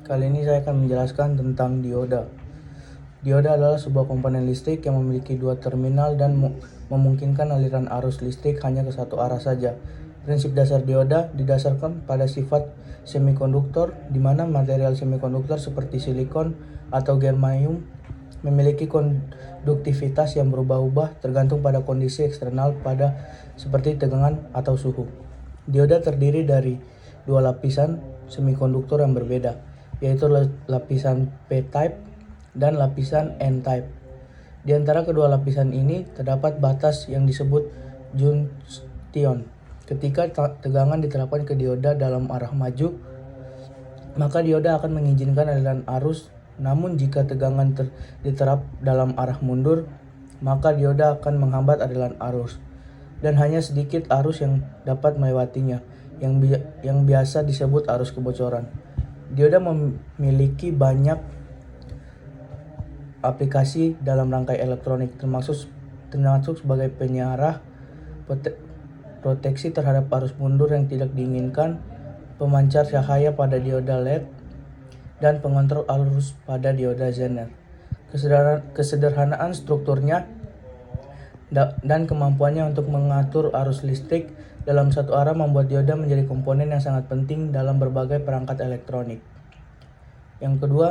Kali ini saya akan menjelaskan tentang dioda. Dioda adalah sebuah komponen listrik yang memiliki dua terminal dan memungkinkan aliran arus listrik hanya ke satu arah saja. Prinsip dasar dioda didasarkan pada sifat semikonduktor, di mana material semikonduktor seperti silikon atau germanium memiliki konduktivitas yang berubah-ubah tergantung pada kondisi eksternal seperti tegangan atau suhu. Dioda terdiri dari dua lapisan semikonduktor yang berbeda, yaitu lapisan P-type dan lapisan N-type. Di antara kedua lapisan ini terdapat batas yang disebut junction. Ketika tegangan diterapkan ke dioda dalam arah maju, maka dioda akan mengizinkan aliran arus. Namun jika tegangan diterap dalam arah mundur, maka dioda akan menghambat aliran arus dan hanya sedikit arus yang dapat melewatinya, yang biasa disebut arus kebocoran. Dioda memiliki banyak aplikasi dalam rangkai elektronik, termasuk sebagai penyarah, proteksi terhadap arus mundur yang tidak diinginkan, pemancar cahaya pada dioda LED, dan pengontrol arus pada dioda Zener. Kesederhanaan strukturnya dan kemampuannya untuk mengatur arus listrik dalam satu arah membuat dioda menjadi komponen yang sangat penting dalam berbagai perangkat elektronik. Yang kedua,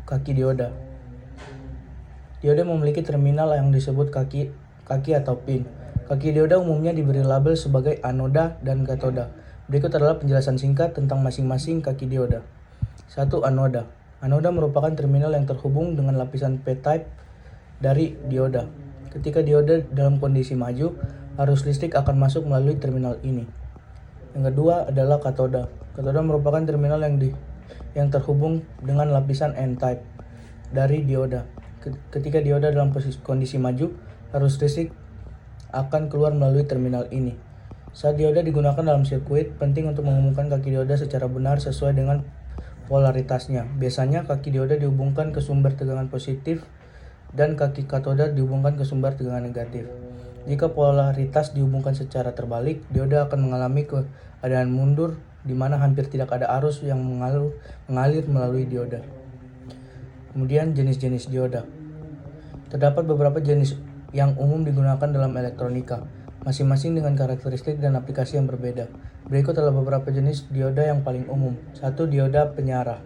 kaki dioda. Dioda memiliki terminal yang disebut kaki atau pin. Kaki dioda umumnya diberi label sebagai anoda dan katoda. Berikut adalah penjelasan singkat tentang masing-masing kaki dioda. 1. Anoda. Anoda merupakan terminal yang terhubung dengan lapisan P-type dari dioda. Ketika dioda dalam kondisi maju, arus listrik akan masuk melalui terminal ini. Yang kedua adalah katoda. Katoda merupakan terminal yang terhubung dengan lapisan N-type dari dioda. Ketika dioda dalam kondisi maju, arus listrik akan keluar melalui terminal ini. Saat dioda digunakan dalam sirkuit, penting untuk mengumumkan kaki dioda secara benar sesuai dengan polaritasnya. Biasanya kaki dioda dihubungkan ke sumber tegangan positif dan kaki katoda dihubungkan ke sumber tegangan negatif. Jika polaritas dihubungkan secara terbalik, dioda akan mengalami keadaan mundur di mana hampir tidak ada arus yang mengalir melalui dioda. Kemudian jenis-jenis dioda. Terdapat beberapa jenis yang umum digunakan dalam elektronika, masing-masing dengan karakteristik dan aplikasi yang berbeda. Berikut adalah beberapa jenis dioda yang paling umum. 1. Dioda penyarah.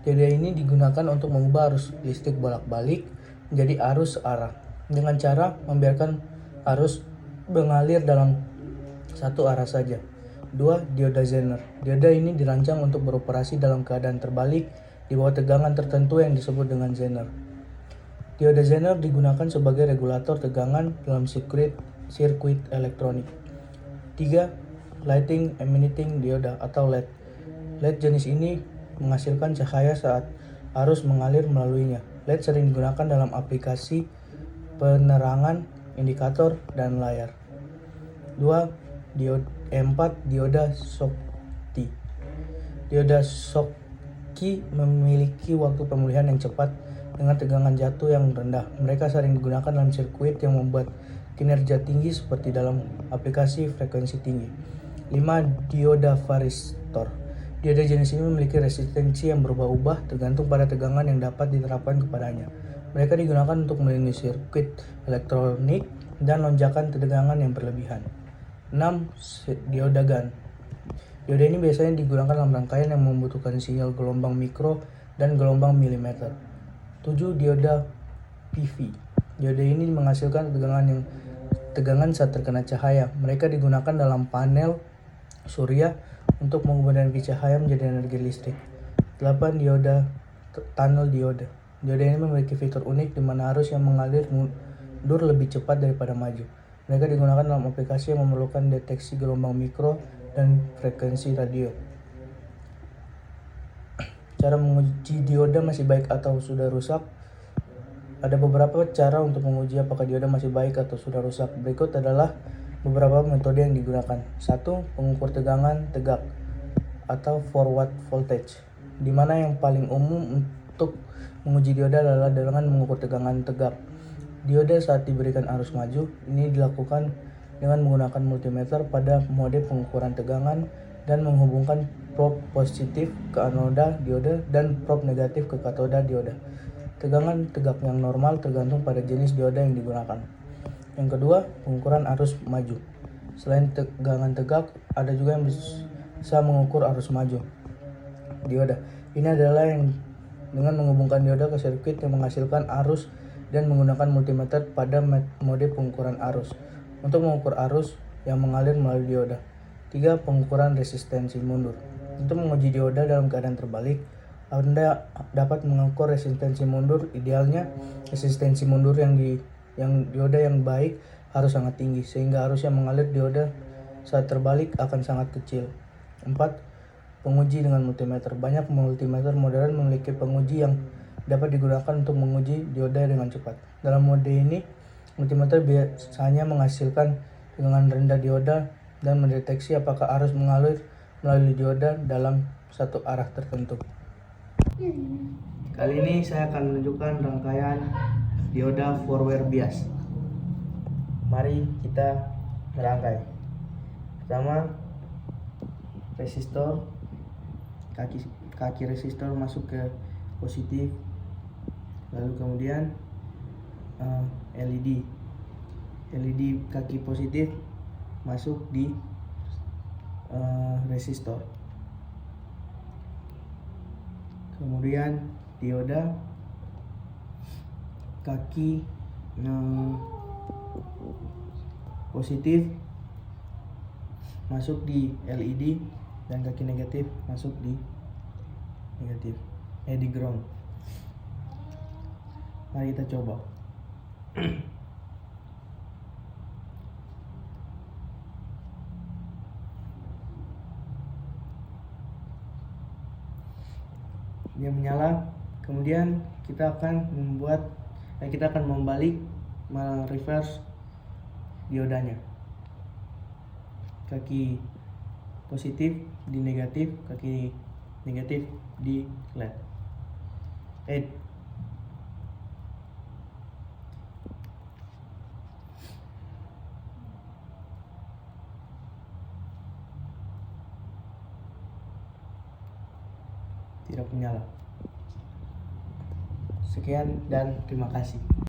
Dioda ini digunakan untuk mengubah arus listrik bolak-balik menjadi arus searah dengan cara membiarkan arus mengalir dalam satu arah saja. 2. Dioda Zener. Dioda ini dirancang untuk beroperasi dalam keadaan terbalik di bawah tegangan tertentu yang disebut dengan Zener. Dioda Zener digunakan sebagai regulator tegangan dalam sirkuit elektronik. 3. Lighting Emitting Dioda atau LED. LED jenis ini menghasilkan cahaya saat arus mengalir melaluinya. LED sering digunakan dalam aplikasi penerangan, indikator, dan layar. 4. Dioda Schottky. Dioda Schottky memiliki waktu pemulihan yang cepat dengan tegangan jatuh yang rendah. Mereka sering digunakan dalam sirkuit yang membuat kinerja tinggi seperti dalam aplikasi frekuensi tinggi. 5. Dioda varistor. Dioda jenis ini memiliki resistensi yang berubah-ubah tergantung pada tegangan yang dapat diterapkan kepadanya. Mereka digunakan untuk melindungi sirkuit elektronik dan lonjakan tegangan yang berlebihan. 6. Dioda GaN. Dioda ini biasanya digunakan dalam rangkaian yang membutuhkan sinyal gelombang mikro dan gelombang milimeter. 7. Dioda PV. Dioda ini menghasilkan tegangan saat terkena cahaya. Mereka digunakan dalam panel surya untuk mengubah energi cahaya menjadi energi listrik. 8. Dioda tunnel dioda. Dioda ini memiliki fitur unik di mana arus yang mengalir mundur lebih cepat daripada maju. Mereka digunakan dalam aplikasi yang memerlukan deteksi gelombang mikro dan frekuensi radio. Cara menguji dioda masih baik atau sudah rusak. Ada beberapa cara untuk menguji apakah dioda masih baik atau sudah rusak. Berikut adalah beberapa metode yang digunakan. 1. Pengukur tegangan tegak atau forward voltage, di mana yang paling umum untuk menguji dioda adalah dengan mengukur tegangan tegak. Dioda saat diberikan arus maju, ini dilakukan dengan menggunakan multimeter pada mode pengukuran tegangan dan menghubungkan probe positif ke anoda dioda dan probe negatif ke katoda dioda. Tegangan tegak yang normal tergantung pada jenis dioda yang digunakan. Yang kedua, pengukuran arus maju. Selain tegangan tegak, ada juga yang bisa mengukur arus maju dioda. Ini adalah yang dengan menghubungkan dioda ke sirkuit yang menghasilkan arus dan menggunakan multimeter pada mode pengukuran arus untuk mengukur arus yang mengalir melalui dioda. 3. Pengukuran resistensi mundur. Untuk menguji dioda dalam keadaan terbalik, Anda dapat mengukur resistensi mundur. Idealnya, resistensi mundur yang dioda yang baik harus sangat tinggi, sehingga arus yang mengalir dioda saat terbalik akan sangat kecil. 4. Penguji dengan multimeter. Banyak multimeter modern memiliki penguji yang dapat digunakan untuk menguji dioda dengan cepat. Dalam mode ini, multimeter biasanya menghasilkan tegangan rendah dioda dan mendeteksi apakah arus mengalir melalui dioda dalam satu arah tertentu. Kali ini saya akan menunjukkan rangkaian dioda forward bias. Mari kita merangkai. Pertama, resistor, kaki resistor masuk ke positif, lalu kemudian LED kaki positif masuk di resistor, kemudian dioda kaki positif masuk di LED dan kaki negatif masuk di negatif, di ground. Mari kita coba. Dia menyala, kemudian kita akan membalik, reverse diodanya. Kaki positif di negatif, kaki negatif di LED. Tidak menyala. Sekian dan terima kasih.